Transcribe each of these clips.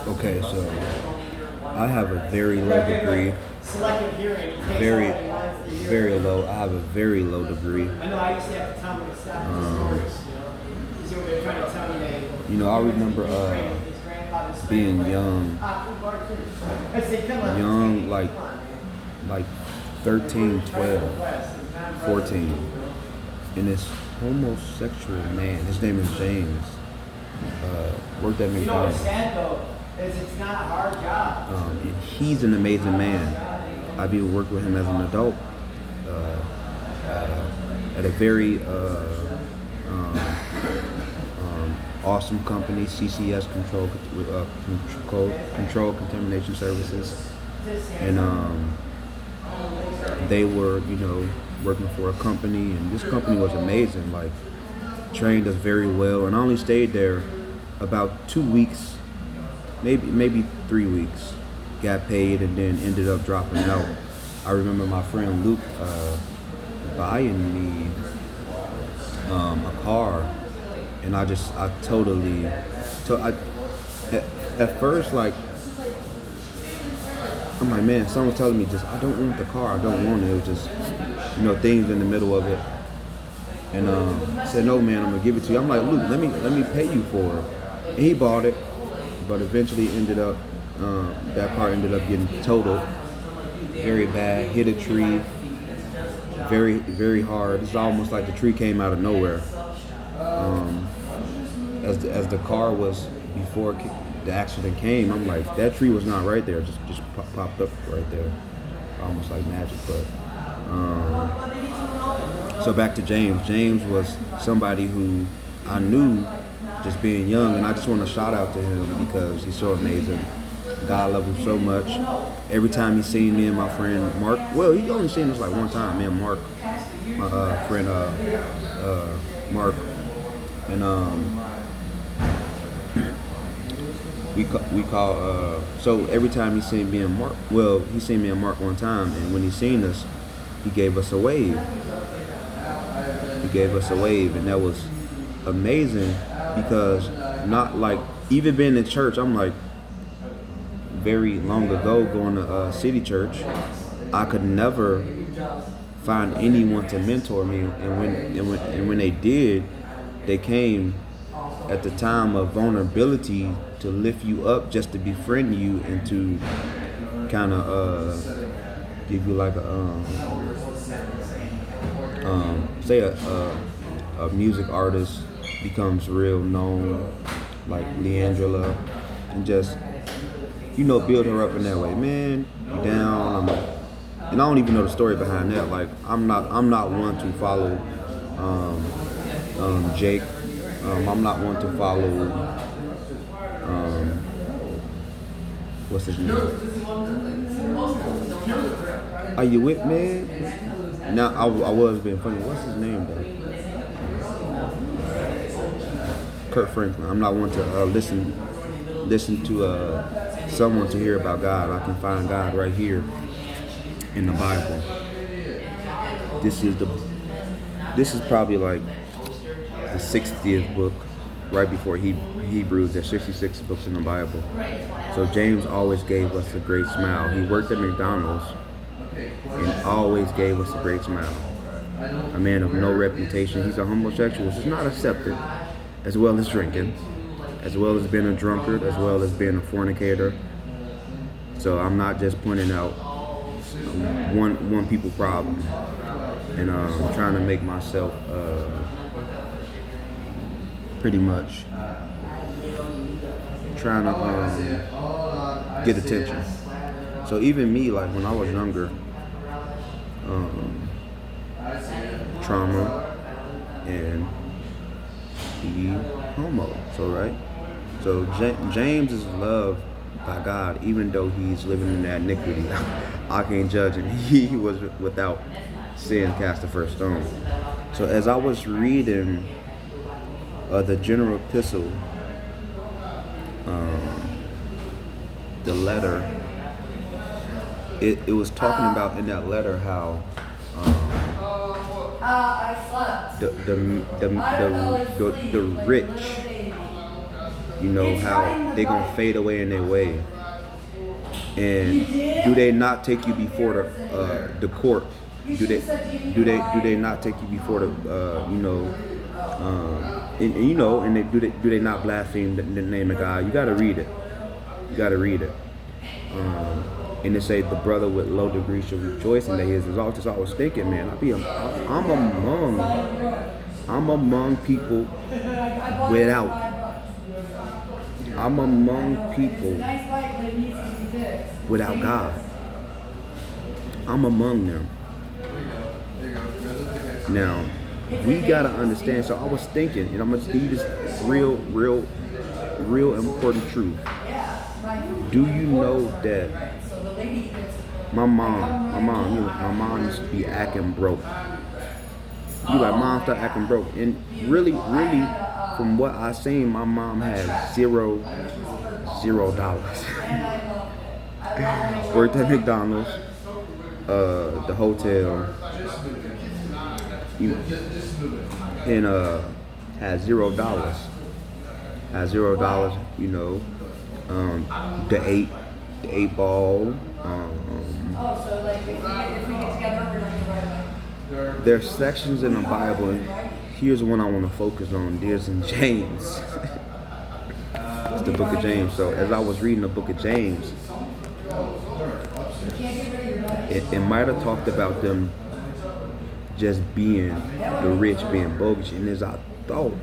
Okay, so I have a very low degree. Very, very low. I have a very low degree. I remember being young, like 13, 12, 14, and this homosexual man. His name is James. Worked at McDonald's. It's not a hard job. And he's an amazing man. I've even worked with him as an adult at a very awesome company, CCS Control Contamination Services, and they were, working for a company, and this company was amazing. Like, trained us very well, and I only stayed there about 2 weeks, maybe 3 weeks. Got paid, and then ended up dropping out. I remember my friend Luke buying me a car, and I totally, at first, like, I'm like, man, someone telling me just, I don't want the car, I don't want it. It was just, things in the middle of it. And I said, no, man, I'm gonna give it to you. I'm like, Luke, let me pay you for it. And he bought it, but eventually that car ended up getting totaled very bad, hit a tree very, very hard. It's almost like the tree came out of nowhere. As the car was, before the accident came, I'm like, that tree was not right there, just popped up right there, almost like magic. But so back to James. James was somebody who I knew just being young, and I just want to shout out to him because he's so amazing. God loves him so much. Every time he seen me and my friend Mark, well, he only seen us like one time, me and Mark, my friend Mark, and we call so every time he seen me and Mark, well, he seen me and Mark one time, and when he seen us, he gave us a wave. And that was amazing because, not like, even being in church, I'm like, very long ago going to City Church, I could never find anyone to mentor me, and when they did, they came at the time of vulnerability to lift you up, just to befriend you, and to kind of give you like say a music artist becomes real known, like Leandrilla, and just build her up in that way. Man, you down, and I don't even know the story behind that. Like, I'm not one to follow Jake. I'm not one to follow what's his name? Are you with me? Now I was being funny. What's his name though? Kurt Franklin. I'm not one to listen to someone to hear about God. I can find God right here in the Bible. This is probably like the 60th book, right before Hebrews. There's 66 books in the Bible. So James always gave us a great smile. He worked at McDonald's and always gave us a great smile. A man of no reputation. He's a homosexual, which is not accepted, as well as drinking, as well as being a drunkard, as well as being a fornicator. So I'm not just pointing out one people problem, and I'm trying to make myself pretty much trying to get attention. So even me, like when I was younger, trauma and he homo. So right. So James is loved by God, even though he's living in that iniquity. I can't judge him. He was without sin cast the first stone. So as I was reading the general epistle, the letter, it was talking about in that letter how the rich, You know how they gonna fade away in their way. And do they not take you before the court? Do they not take you before the and do they not blaspheme the name of God? You gotta read it. You gotta read it. And it say the brother with low degree shall rejoice in that he is exalted. So I was thinking, man, I'm among people without. I'm among people without God. I'm among them. Now, we gotta understand. So I was thinking, and I'm gonna give you this real important truth. Do you know that my mom used to be acting broke. You like, Mom, start acting broke. And really, from what I seen, my mom had $0. Worked at McDonald's, the hotel, and had $0. Had $0, the eight ball. There's sections in the Bible, and here's one I want to focus on. There's in James. It's the book of James. So as I was reading the book of James, it might have talked about them just being the rich, being bogus. And as I thought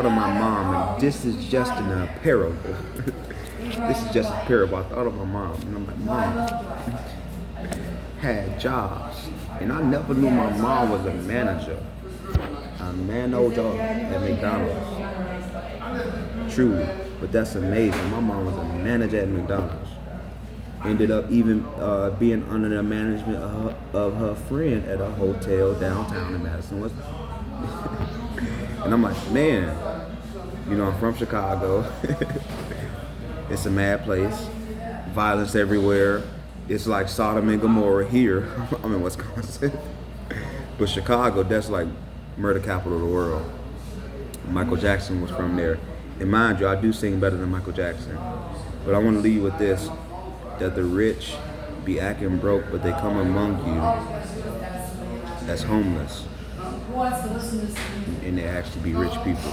of my mom, and this is just in a parable. This is just a parable. I thought of my mom, and I'm like, Mom had jobs, and I never knew my mom was a manager, a manager at McDonald's. Truly, but that's amazing. My mom was a manager at McDonald's. Ended up even being under the management of her friend at a hotel downtown in Madison, Wisconsin. And I'm like, man, I'm from Chicago. It's a mad place. Violence everywhere. It's like Sodom and Gomorrah here. I'm in Wisconsin. But Chicago, that's like murder capital of the world. Michael Jackson was from there. And mind you, I do sing better than Michael Jackson. But I want to leave you with this, that the rich be acting broke, but they come among you as homeless. And they actually be rich people.